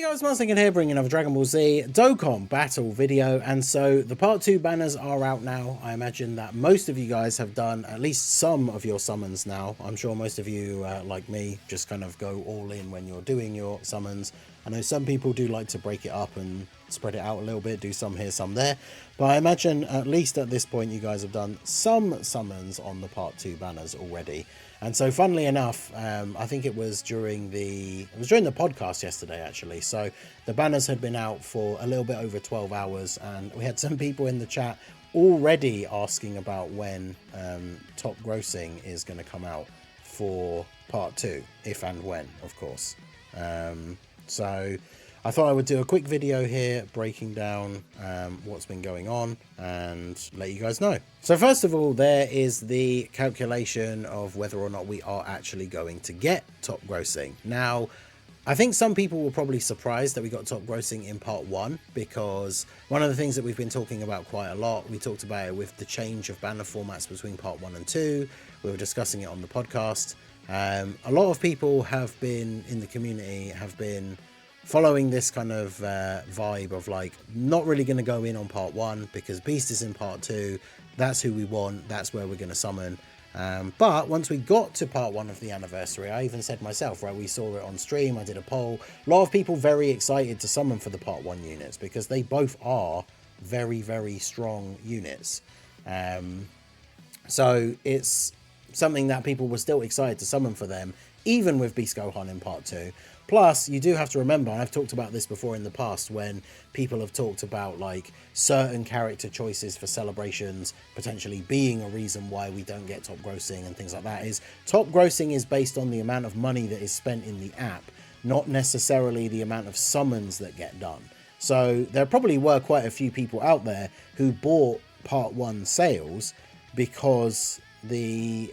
Hey guys, Thinking here, bringing another Dragon Ball Z Dokkan battle video, and so the part 2 banners are out now. I imagine that most of you guys have done at least some of your summons now. I'm sure most of you, like me, just kind of go all in when you're doing your summons. I know some people do like to break it up and spread it out a little bit, do some here, some there, but I imagine at least at this point you guys have done some summons on the part 2 banners already. And so funnily enough, I think it was during the podcast yesterday actually. So the banners had been out for a little bit over 12 hours, and we had some people in the chat already asking about when Topgrossing is going to come out for part 2, if and when, of course. So I thought I would do a quick video here breaking down what's been going on and let you guys know. So first of all, there is the calculation of whether or not we are actually going to get Topgrossing. Now, I think some people were probably surprised that we got Topgrossing in part 1, because one of the things that we've been talking about quite a lot, we talked about it with the change of banner formats between part 1 and 2. We were discussing it on the podcast. A lot of people have been in the community, have been following this kind of vibe of like not really going to go in on part 1 because Beast is in part 2. That's who we want, that's where we're going to summon. But once we got to part 1 of the anniversary, I even said myself, right, we saw it on stream, I did a poll, a lot of people very excited to summon for the part 1 units because they both are very, very strong units. So it's something that people were still excited to summon for them, even with Beast Gohan in part 2. Plus, you do have to remember, and I've talked about this before in the past, when people have talked about like certain character choices for celebrations potentially being a reason why we don't get Topgrossing and things like that, is Topgrossing is based on the amount of money that is spent in the app, not necessarily the amount of summons that get done. So there probably were quite a few people out there who bought part 1 sales because they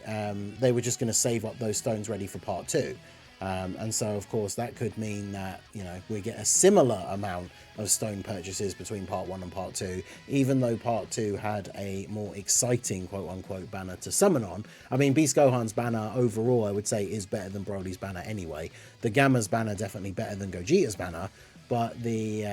were just going to save up those stones ready for part 2. And so of course that could mean that, you know, we get a similar amount of stone purchases between part 1 and part 2, even though part 2 had a more exciting quote unquote banner to summon on. I mean, Beast Gohan's banner overall I would say is better than Broly's banner anyway. The Gamma's banner definitely better than Gogeta's banner, but the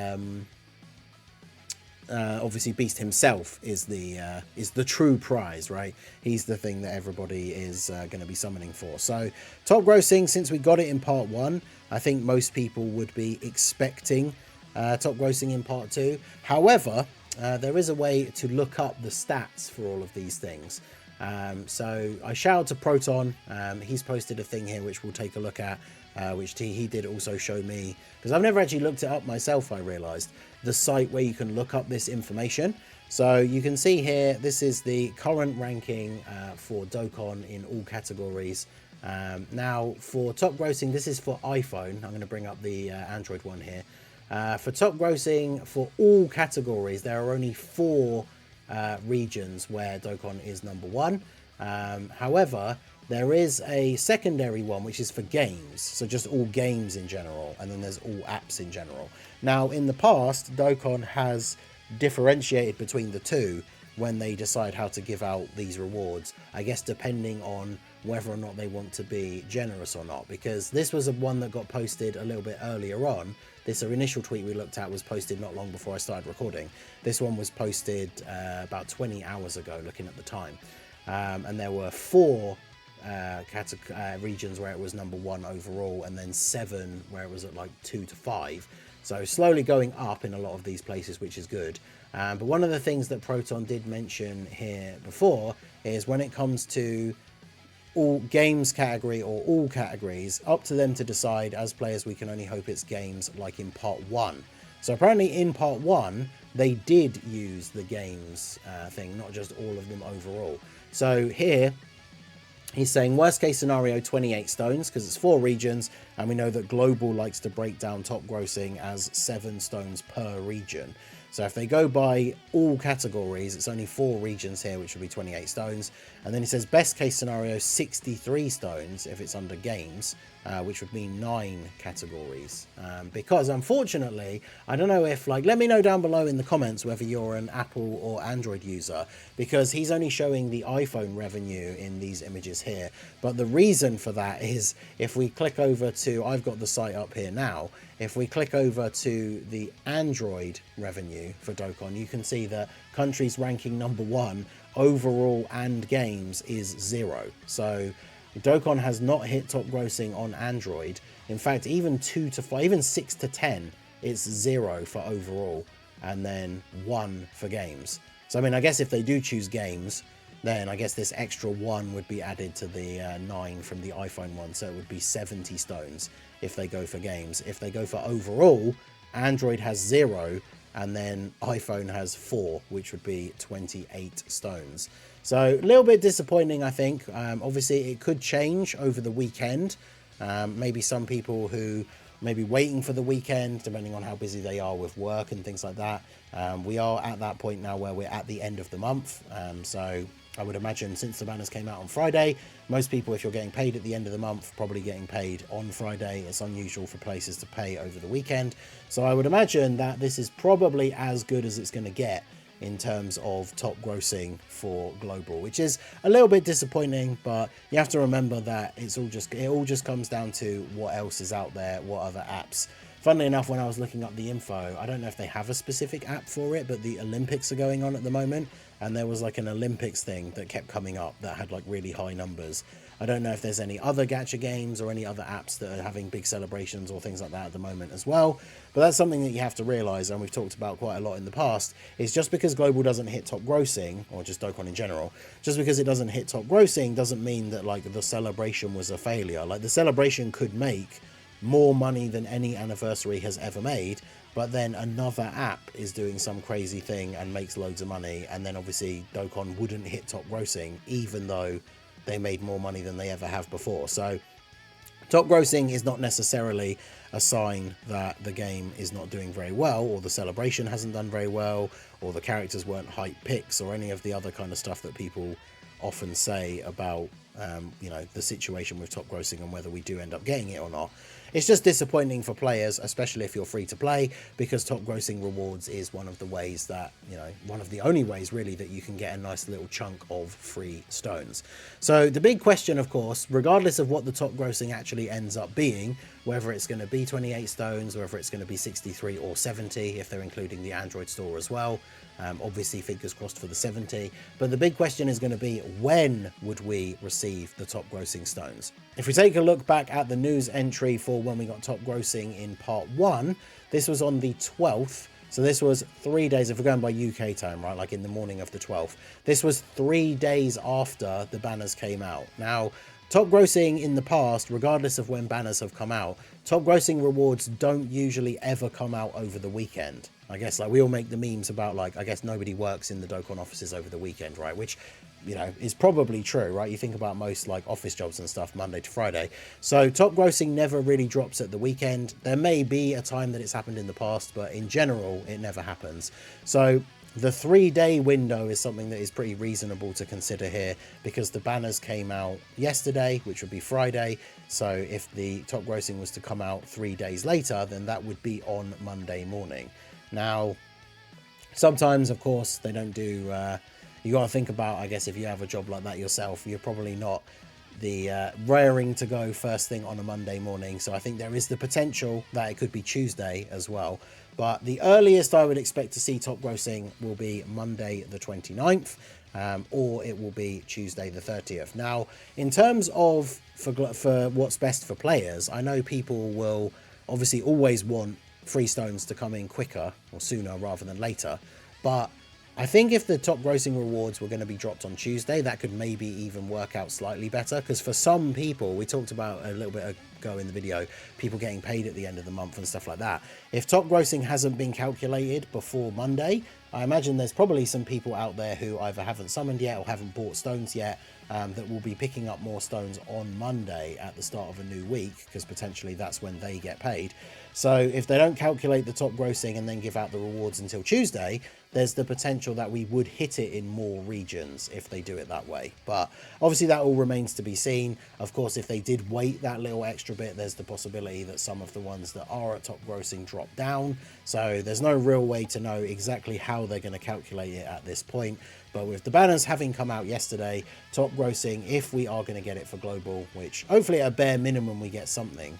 obviously Beast himself is the true prize, right? He's the thing that everybody is going to be summoning for. So Topgrossing, since we got it in part 1, I think most people would be expecting Topgrossing in part 2. However, there is a way to look up the stats for all of these things. So I shout out to Proton. He's posted a thing here which we'll take a look at, which he did also show me, because I've never actually looked it up myself. I realized the site where you can look up this information. So you can see here, this is the current ranking for Dokkan in all categories. Now for Topgrossing, this is for iPhone. I'm going to bring up the Android one here. For Topgrossing for all categories, there are only 4 regions where Dokkan is number 1. However, there is a secondary one which is for games, so just all games in general, and then there's all apps in general. Now in the past, Dokkan has differentiated between the two when they decide how to give out these rewards, I guess depending on whether or not they want to be generous or not, because this was one that got posted a little bit earlier on. This initial tweet we looked at was posted not long before I started recording. This one was posted about 20 hours ago, looking at the time. And there were 4 regions where it was number 1 overall, and then 7 where it was at like 2 to 5. So slowly going up in a lot of these places, which is good. But one of the things that Proton did mention here before is when it comes to all games category or all categories, up to them to decide. As players, we can only hope it's games like in part 1. So apparently in part 1 they did use the games thing, not just all of them overall. So here he's saying worst case scenario 28 stones, because it's 4 regions, and we know that Global likes to break down Topgrossing as 7 stones per region. So if they go by all categories, it's only 4 regions here, which would be 28 stones. And then he says best case scenario 63 stones if it's under games, which would mean 9 categories. Because unfortunately, I don't know if, like, let me know down below in the comments whether you're an Apple or Android user, because he's only showing the iPhone revenue in these images here. But the reason for that is if we click over to, I've got the site up here now. If we click over to the Android revenue for Dokkan, you can see that countries ranking #1 overall and games is 0. So Dokkan has not hit top grossing on Android. In fact, even 2 to 5, even 6 to 10, it's 0 for overall, and then 1 for games. So I mean, I guess if they do choose games, then I guess this extra 1 would be added to the 9 from the iPhone one, so it would be 70 stones if they go for games. If they go for overall, Android has 0, and then iPhone has 4, which would be 28 stones. So a little bit disappointing, I think. Obviously, it could change over the weekend. Maybe some people who may be waiting for the weekend, depending on how busy they are with work and things like that. We are at that point now where we're at the end of the month. So I would imagine since the banners came out on Friday, most people, if you're getting paid at the end of the month, probably getting paid on Friday. It's unusual for places to pay over the weekend. So I would imagine that this is probably as good as it's going to get in terms of top grossing for global, which is a little bit disappointing, but you have to remember that it all just comes down to what else is out there, what other apps. Funnily enough, when I was looking up the info, I don't know if they have a specific app for it, but the Olympics are going on at the moment, and there was like an Olympics thing that kept coming up that had like really high numbers. I don't know if there's any other gacha games or any other apps that are having big celebrations or things like that at the moment as well. But that's something that you have to realize, and we've talked about quite a lot in the past, is just because global doesn't hit top grossing, or just Dokkan in general, just because it doesn't hit top grossing doesn't mean that like the celebration was a failure. Like the celebration could make more money than any anniversary has ever made, but then another app is doing some crazy thing and makes loads of money, and then obviously Dokkan wouldn't hit top grossing even though they made more money than they ever have before. So top grossing is not necessarily a sign that the game is not doing very well, or the celebration hasn't done very well, or the characters weren't hype picks, or any of the other kind of stuff that people often say about you know, the situation with top grossing and whether we do end up getting it or not. It's just disappointing for players, especially if you're free to play, because top grossing rewards is one of the ways that, you know, one of the only ways really that you can get a nice little chunk of free stones. So the big question, of course, regardless of what the top grossing actually ends up being, whether it's going to be 28 stones, whether it's going to be 63 or 70, if they're including the Android store as well, obviously fingers crossed for the 70, but the big question is going to be, when would we receive the top grossing stones? If we take a look back at the news entry for when we got top grossing in part 1, this was on the 12th, so this was 3 days, if we're going by UK time, right, like in the morning of the 12th, this was 3 days after the banners came out. Now, top grossing in the past, regardless of when banners have come out, top grossing rewards don't usually ever come out over the weekend. I guess like we all make the memes about like, I guess nobody works in the Dokkan offices over the weekend, right? Which, you know, is probably true, right? You think about most like office jobs and stuff Monday to Friday. So top grossing never really drops at the weekend. There may be a time that it's happened in the past, but in general, it never happens. So the 3-day window is something that is pretty reasonable to consider here, because the banners came out yesterday, which would be Friday. So if the top grossing was to come out 3 days later, then that would be on Monday morning. Now, sometimes, of course, they don't do, you got to think about, I guess, if you have a job like that yourself, you're probably not the raring to go first thing on a Monday morning. So I think there is the potential that it could be Tuesday as well. But the earliest I would expect to see top grossing will be Monday the 29th, or it will be Tuesday the 30th. Now, in terms of for what's best for players, I know people will obviously always want free stones to come in quicker or sooner rather than later, but I think if the top grossing rewards were going to be dropped on Tuesday, that could maybe even work out slightly better, because for some people, we talked about a little bit ago in the video, people getting paid at the end of the month and stuff like that. If top grossing hasn't been calculated before Monday, I imagine there's probably some people out there who either haven't summoned yet or haven't bought stones yet, that will be picking up more stones on Monday at the start of a new week, because potentially that's when they get paid. So if they don't calculate the top grossing and then give out the rewards until Tuesday, there's the potential that we would hit it in more regions if they do it that way. But obviously that all remains to be seen. Of course, if they did wait that little extra bit, there's the possibility that some of the ones that are at top grossing drop down. So there's no real way to know exactly how how they're going to calculate it at this point. But with the banners having come out yesterday, top grossing, if we are going to get it for global, which hopefully at a bare minimum we get something.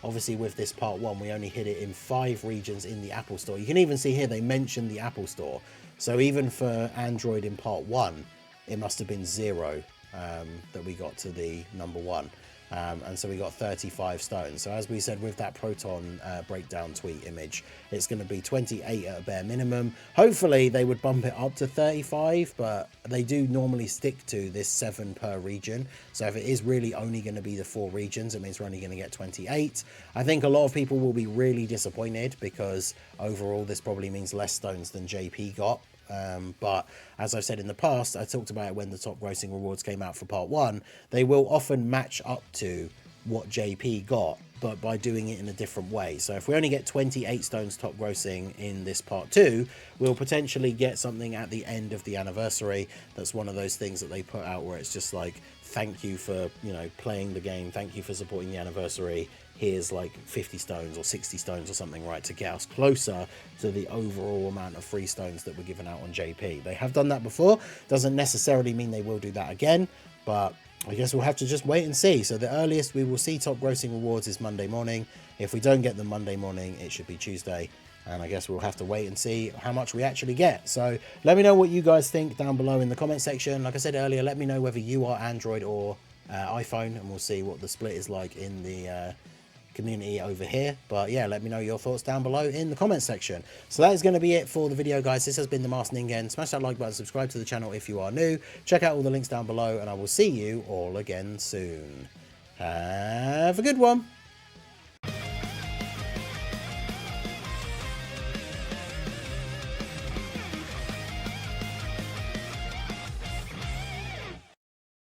Obviously with this part 1, we only hit it in 5 regions in the Apple Store. You can even see here they mentioned the Apple Store. So even for Android in part 1, it must have been 0 that we got to the number 1. And so we got 35 stones. So as we said with that Proton breakdown tweet image, it's going to be 28 at a bare minimum. Hopefully they would bump it up to 35, but they do normally stick to this 7 per region. So if it is really only going to be the 4 regions, it means we're only going to get 28. I think a lot of people will be really disappointed because overall this probably means less stones than JP got. But as I've said in the past, I talked about it when the top grossing rewards came out for part 1, they will often match up to what JP got, but by doing it in a different way. So if we only get 28 stones top grossing in this part 2, we'll potentially get something at the end of the anniversary. That's one of those things that they put out where it's just like, thank you for, you know, playing the game, thank you for supporting the anniversary, here's like 50 stones or 60 stones or something, right, to get us closer to the overall amount of free stones that were given out on JP. They have done that before, doesn't necessarily mean they will do that again, but I guess we'll have to just wait and see. So the earliest we will see top grossing rewards is Monday morning. If we don't get them Monday morning, it should be Tuesday. And I guess we'll have to wait and see how much we actually get. So let me know what you guys think down below in the comment section. Like I said earlier, let me know whether you are Android or iPhone, and we'll see what the split is like in the community over here. But yeah, let me know your thoughts down below in the comment section. So that is going to be it for the video, guys. This has been the Masked Ningen. Smash that like button, subscribe to the channel if you are new, check out all the links down below, and I will see you all again soon. Have a good one.